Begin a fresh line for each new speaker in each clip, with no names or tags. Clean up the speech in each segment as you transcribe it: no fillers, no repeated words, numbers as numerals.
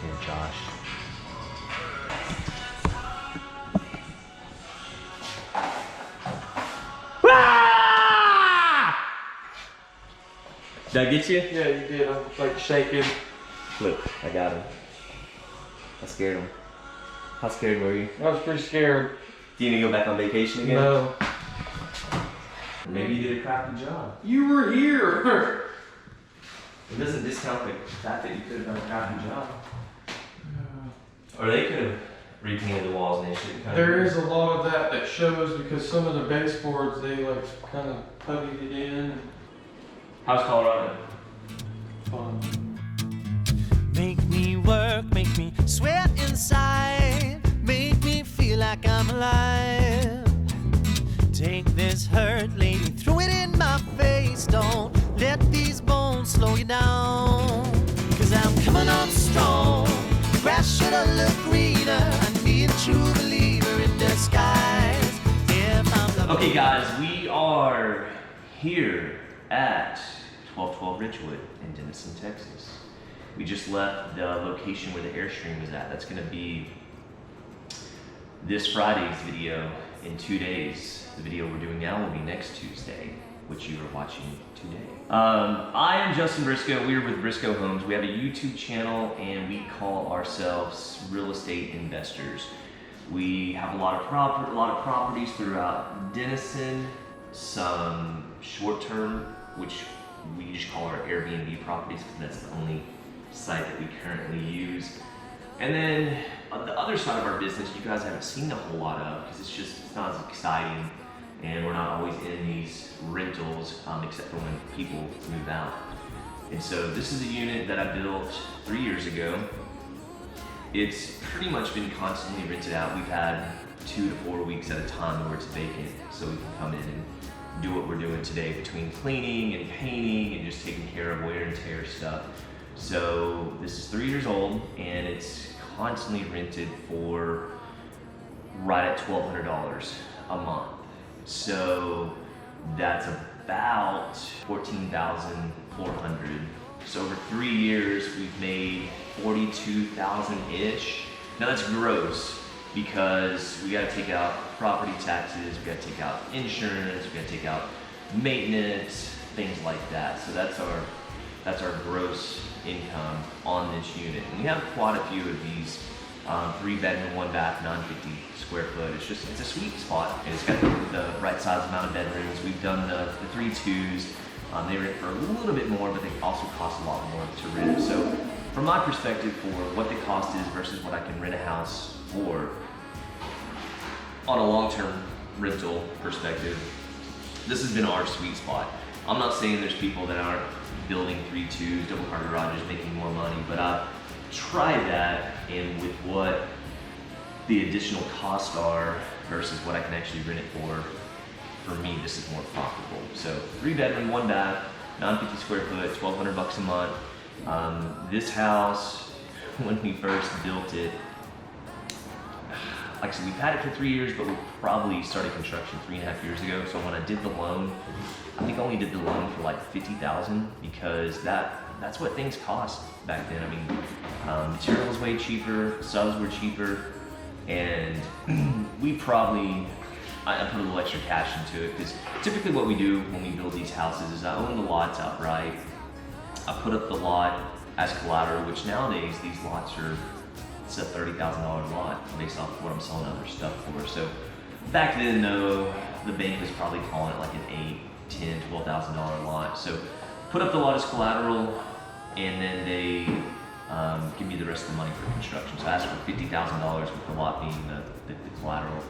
Here, Josh. Ah! Did I get you?
Yeah, you did. I'm like shaking.
Look, I got him. I scared him. How scared were you?
I was pretty scared.
Do you need to go back on vacation again?
No.
Maybe you did a crappy job.
You were here.
It doesn't discount the fact that you could have done a crappy job. Or they could have repainted the walls and they should have.
There is a lot of that shows because some of the baseboards they like kind of puttied it in.
How's Colorado?
Fun.
Make me work, make me sweat inside, make me feel like I'm alive. Take this hurt, lady, throw it in my face. Don't let these bones slow you down. Cause I'm coming on strong. Grass should have looked greener. I need a true believer in disguise. If I'm the
Okay guys, we are here at 1212 Ridgewood in Denison, Texas. We just left the location where the Airstream is at. That's gonna be this Friday's video in 2 days. The video we're doing now will be next Tuesday, which you are watching today. I am Justin Briscoe. We're with Briscoe Homes. We have a YouTube channel and we call ourselves real estate investors. We have a lot of properties throughout Denison, some short-term, which we just call our AirBnB properties because that's the only site that we currently use. And then on the other side of our business, you guys haven't seen a whole lot of because it's not as exciting and we're not always in these rentals except for when people move out. And so this is a unit that I built 3 years ago. It's pretty much been constantly rented out. We've had 2 to 4 weeks at a time where it's vacant so we can come in and do what we're doing today between cleaning and painting and just taking care of wear and tear stuff. So this is 3 years old and it's constantly rented for right at $1,200 a month. So that's about $14,400. So over 3 years we've made 42,000-ish. Now that's gross because we gotta take out property taxes, we gotta take out insurance, we gotta take out maintenance, things like that. So that's our gross income on this unit. And we have quite a few of these 3-bedroom, 1-bath, 950 square foot. It's a sweet spot. And it's got the right size amount of bedrooms. We've done the 3-2s. They rent for a little bit more, but they also cost a lot more to rent. So from my perspective, for what the cost is versus what I can rent a house for, on a long-term rental perspective, this has been our sweet spot. I'm not saying there's people that aren't building 3-2s, double car garages, making more money, but I've tried that, and with what the additional costs are versus what I can actually rent it for me, this is more profitable. So 3-bedroom, 1-bath, 950 square foot, $1,200 a month. This house, when we first built it, like I said, we've had it for 3 years, but we probably started construction 3.5 years ago. So when I did the loan, I think I only did the loan for like $50,000 because that's what things cost back then. I mean, material was way cheaper, subs were cheaper, and I put a little extra cash into it because typically what we do when we build these houses is I own the lots outright. I put up the lot as collateral, which nowadays these lots are, it's a $30,000 lot based off of what I'm selling other stuff for. So back then though, the bank was probably calling it like an $8,000, $10,000, $12,000 lot. So put up the lot as collateral and then they give me the rest of the money for construction. So I asked for $50,000 with the lot being the collateral.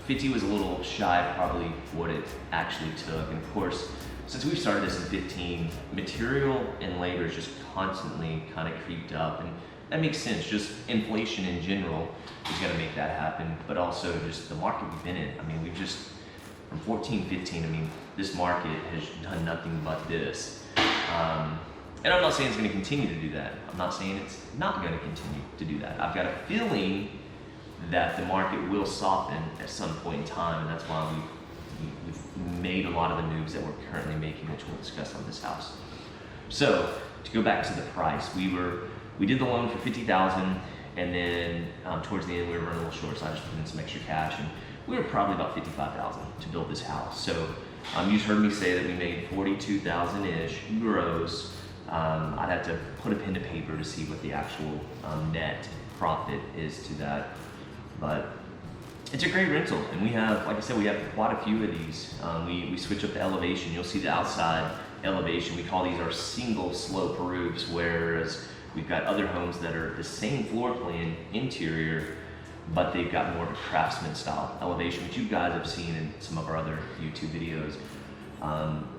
50 was a little shy of probably what it actually took. And of course, since we started this in 15, material and labor is just constantly kind of creeped up. And that makes sense. Just inflation in general is going to make that happen. But also just the market we've been in. I mean, we've just, from 14, 15, I mean, this market has done nothing but this. And I'm not saying it's going to continue to do that. I'm not saying it's not going to continue to do that. I've got a feeling that the market will soften at some point in time, and that's why we've made a lot of the moves that we're currently making, which we'll discuss on this house. So to go back to the price, we did the loan for $50,000, and then towards the end we were running a little short, so I just put in some extra cash, and we were probably about $55,000 to build this house. So you just heard me say that we made $42,000-ish gross. I'd have to put a pen to paper to see what the actual net profit is to that, but it's a great rental, and we have, like I said, we have quite a few of these. We switch up the elevation. You'll see the outside elevation. We call these our single slope roofs, whereas we've got other homes that are the same floor plan interior, but they've got more of a craftsman style elevation, which you guys have seen in some of our other YouTube videos.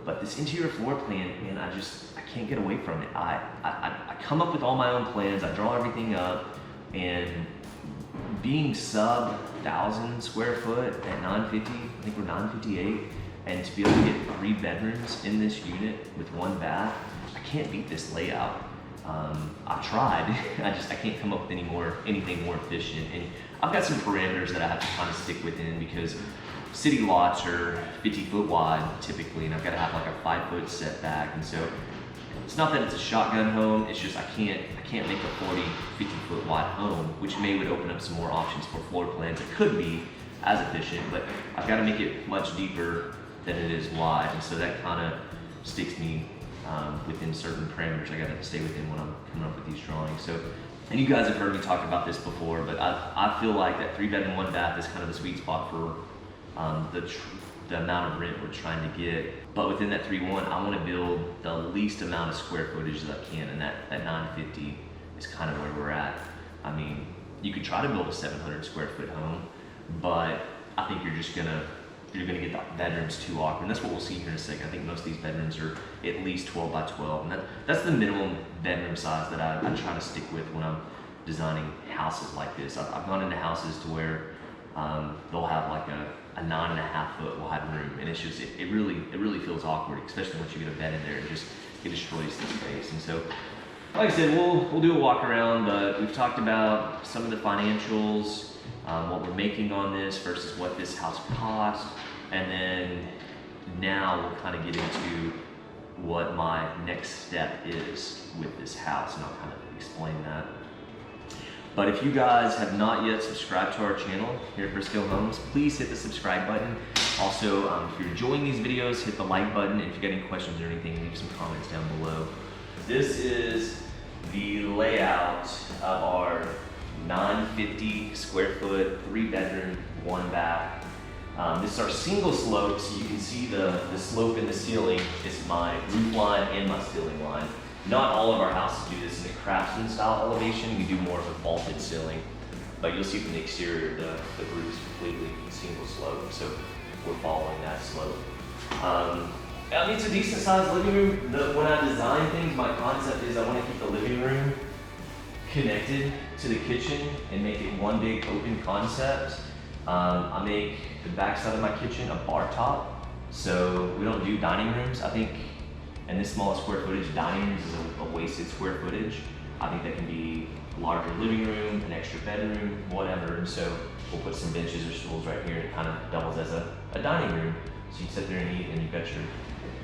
But this interior floor plan, man, I can't get away from it. I come up with all my own plans. I draw everything up, and being sub 1,000 square foot at 950, I think we're 958, and to be able to get 3 bedrooms in this unit with 1 bath, I can't beat this layout. I've tried, I can't come up with anything more efficient. And I've got some parameters that I have to kind of stick within, because city lots are 50 foot wide typically, and I've got to have like a 5 foot setback. And so it's not that it's a shotgun home, it's just I can't make a 40, 50 foot wide home, which would open up some more options for floor plans. It could be as efficient, but I've got to make it much deeper than it is wide. And so that kind of sticks me within certain parameters I got to stay within when I'm coming up with these drawings. So, and you guys have heard me talk about this before, but I feel like that 3 bedroom, 1 bath is kind of the sweet spot for the amount of rent we're trying to get. But within that 3.1, I want to build the least amount of square footage that I can, and that 950 is kind of where we're at. I mean, you could try to build a 700 square foot home, but I think you're gonna get the bedrooms too awkward. And that's what we'll see here in a second. I think most of these bedrooms are at least 12 by 12, and that's the minimum bedroom size that I try to stick with when I'm designing houses like this. I've gone into houses to where they'll have like a 9.5 foot wide room, and it's just it really feels awkward, especially once you get a bed in there. It destroys the space. And so, like I said, we'll do a walk around, but we've talked about some of the financials, what we're making on this versus what this house cost, and then now we'll kind of get into what my next step is with this house, and I'll kind of explain that. But if you guys have not yet subscribed to our channel here at Briscoe Homes, please hit the subscribe button. Also, if you're enjoying these videos, hit the like button. And if you got any questions or anything, leave some comments down below. This is the layout of our 950 square foot, 3 bedroom, 1 bath. This is our single slope, so you can see the slope in the ceiling is my roof line and my ceiling line. Not all of our houses do this in a craftsman style elevation. We do more of a vaulted ceiling, but you'll see from the exterior the roof is completely single slope, so we're following that slope. I mean, it's a decent sized living room. When I design things, my concept is I want to keep the living room connected to the kitchen and make it one big open concept. I make the back side of my kitchen a bar top, so we don't do dining rooms. I think in this small square footage, dining rooms is a wasted square footage. I think that can be a larger living room, an extra bedroom, whatever. And so we'll put some benches or stools right here, and it kind of doubles as a dining room. So you can sit there and eat, and you've got your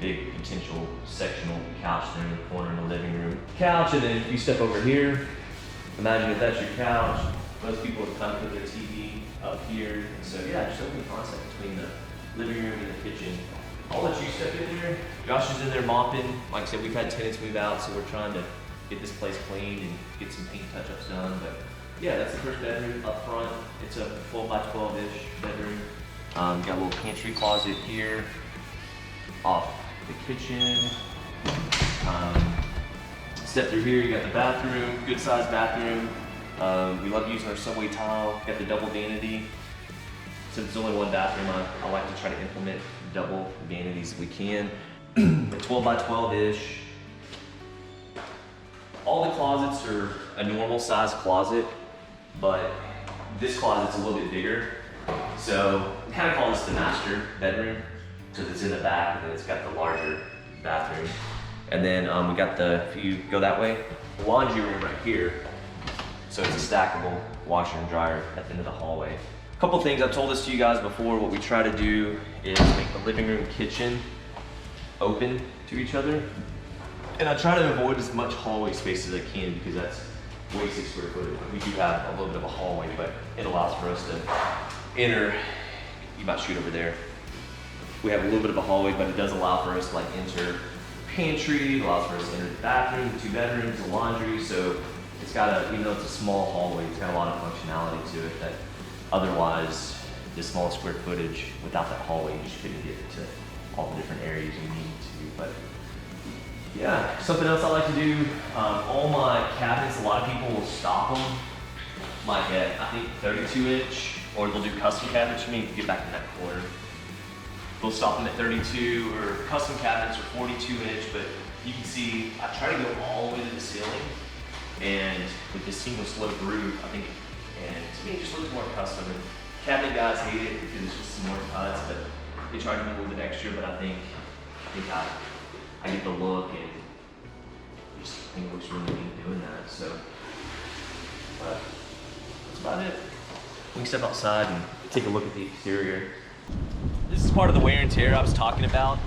big potential sectional couch there in the corner in the living room. Couch, and then if you step over here, imagine if that's your couch. Most people have kind of put their TV up here. And so yeah, just open the concept between the living room and the kitchen. I'll let you step in there. Josh is in there mopping. Like I said, we've had tenants move out, so we're trying to get this place cleaned and get some paint touch-ups done. But yeah, that's the first bedroom up front. It's a 12 by 12-ish bedroom. Got a little pantry closet here off the kitchen. Step through here, you got the bathroom, good sized bathroom. We love using our subway tile. Got the double vanity. Since it's only 1 bathroom, I like to try to implement double vanities if we can. The 12 by 12-ish. All the closets are a normal size closet, but this closet's a little bit bigger. So we kind of call this the master bedroom, because it's in the back and then it's got the larger bathroom. And then we got if you go that way, the laundry room right here. So it's a stackable washer and dryer at the end of the hallway. A couple things, I've told this to you guys before. What we try to do is make the living room kitchen open to each other. And I try to avoid as much hallway space as I can because that's wasted square footage. We do have a little bit of a hallway, but it allows for us to enter. You might shoot over there. We have a little bit of a hallway, but it does allow for us to like enter pantry. It allows for us to enter the bathroom, the 2 bedrooms, the laundry. So it's got a, even though it's a small hallway, it's got a lot of functionality to it that otherwise the small square footage without that hallway, you just couldn't get to all the different areas you need to. But yeah, something else I like to do, all my cabinets, a lot of people will stop them like at, I think, 32 inch, or they'll do custom cabinets for me. Get back in that corner. They'll stop them at 32, or custom cabinets are 42 inch, but you can see, I try to go all the way to the ceiling, and with this single slope roof, I think, and to me it just looks more custom. And cabinet guys hate it because it's just some more cuts, but they charge me a little bit extra, but I think I get the look, and I just think it looks really neat doing that. So, but that's about it. We can step outside and take a look at the exterior. This is part of the wear and tear I was talking about.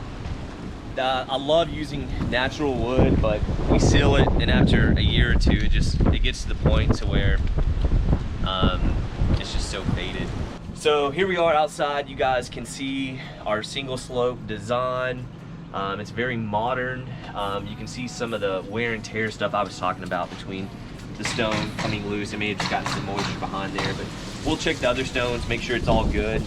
I love using natural wood, but we seal it, and after a year or two, it gets to the point to where it's just so faded. So here we are outside. You guys can see our single slope design. It's very modern. You can see some of the wear and tear stuff I was talking about between the stone coming loose. It may have just gotten some moisture behind there, but we'll check the other stones, make sure it's all good,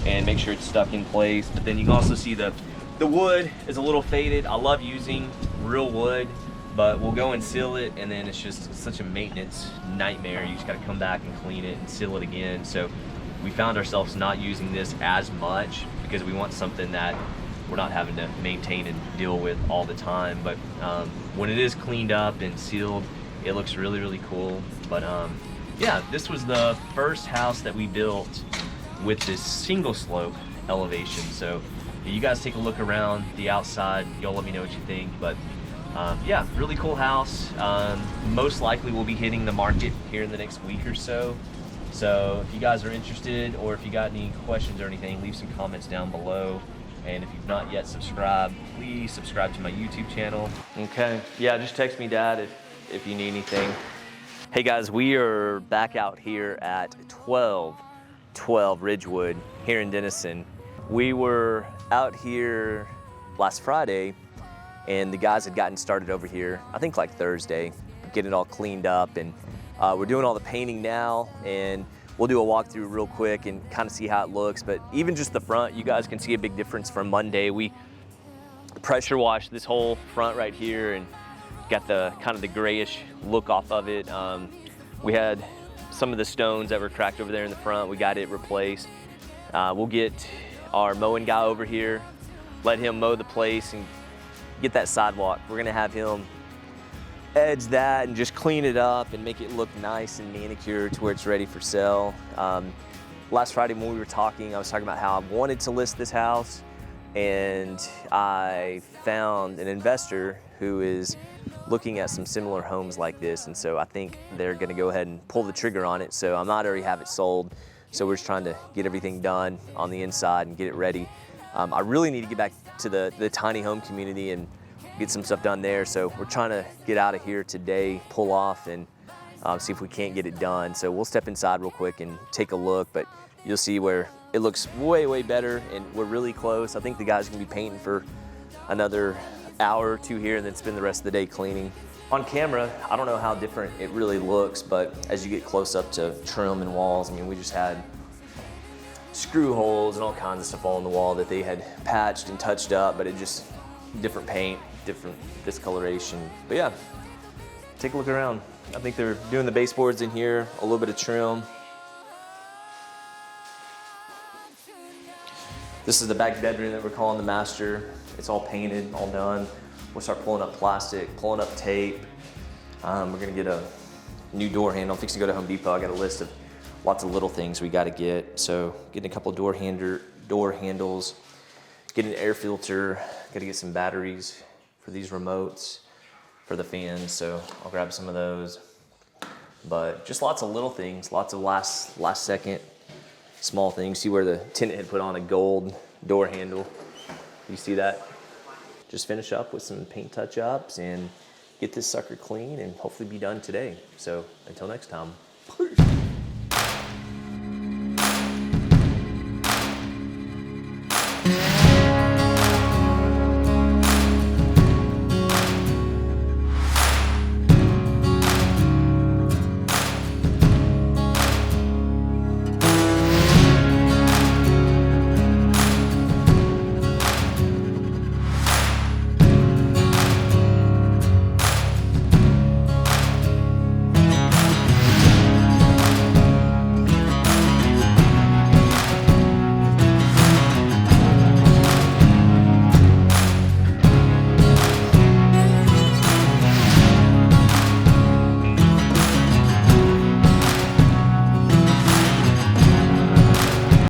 and make sure it's stuck in place. But then you can also see the wood is a little faded. I love using real wood, but we'll go and seal it, and then it's just such a maintenance nightmare. You just gotta come back and clean it and seal it again. So we found ourselves not using this as much because we want something that we're not having to maintain and deal with all the time. But when it is cleaned up and sealed, it looks really, really cool. But yeah, this was the first house that we built with this single slope elevation. So you guys take a look around the outside. Y'all let me know what you think. But yeah, really cool house. Most likely we'll be hitting the market here in the next week or so. So if you guys are interested, or if you got any questions or anything, leave some comments down below. And if you've not yet subscribed, please subscribe to my YouTube channel. Okay, yeah, just text me, Dad, if you need anything. Hey guys, we are back out here at 1212 Ridgewood here in Denison. We were out here last Friday, and the guys had gotten started over here, I think like Thursday, getting it all cleaned up, and we're doing all the painting now, and we'll do a walkthrough real quick and kind of see how it looks. But even just the front, you guys can see a big difference from Monday. We pressure washed this whole front right here and got the kind of the grayish look off of it. We had some of the stones that were cracked over there in the front. We got it replaced. We'll get our mowing guy over here, let him mow the place and get that sidewalk. We're gonna have him edge that and just clean it up and make it look nice and manicured to where it's ready for sale. Last Friday when we were talking, I was talking about how I wanted to list this house, and I found an investor who is looking at some similar homes like this, and so I think they're gonna go ahead and pull the trigger on it. So I might already have it sold, so we're just trying to get everything done on the inside and get it ready. I really need to get back to the tiny home community and get some stuff done there. So we're trying to get out of here today, pull off, and see if we can't get it done. So we'll step inside real quick and take a look, but you'll see where it looks way, way better, and we're really close. I think the guys can be painting for another hour or two here and then spend the rest of the day cleaning. On camera, I don't know how different it really looks, but as you get close up to trim and walls, I mean, we just had screw holes and all kinds of stuff all on the wall that they had patched and touched up, but it just, different paint, different discoloration. But yeah, take a look around. I think they're doing the baseboards in here, a little bit of trim. This is the back bedroom that we're calling the master. It's all painted, all done. We'll start pulling up plastic, pulling up tape. We're gonna get a new door handle. I'm fixing to go to Home Depot. I got a list of lots of little things we gotta get. So getting a couple door handles, getting an air filter, gotta get some batteries for these remotes, for the fans, so I'll grab some of those. But just lots of little things, lots of last second small things. See where the tenant had put on a gold door handle. You see that? just finish up with some paint touch-ups and get this sucker clean and hopefully be done today. So until next time. Peace.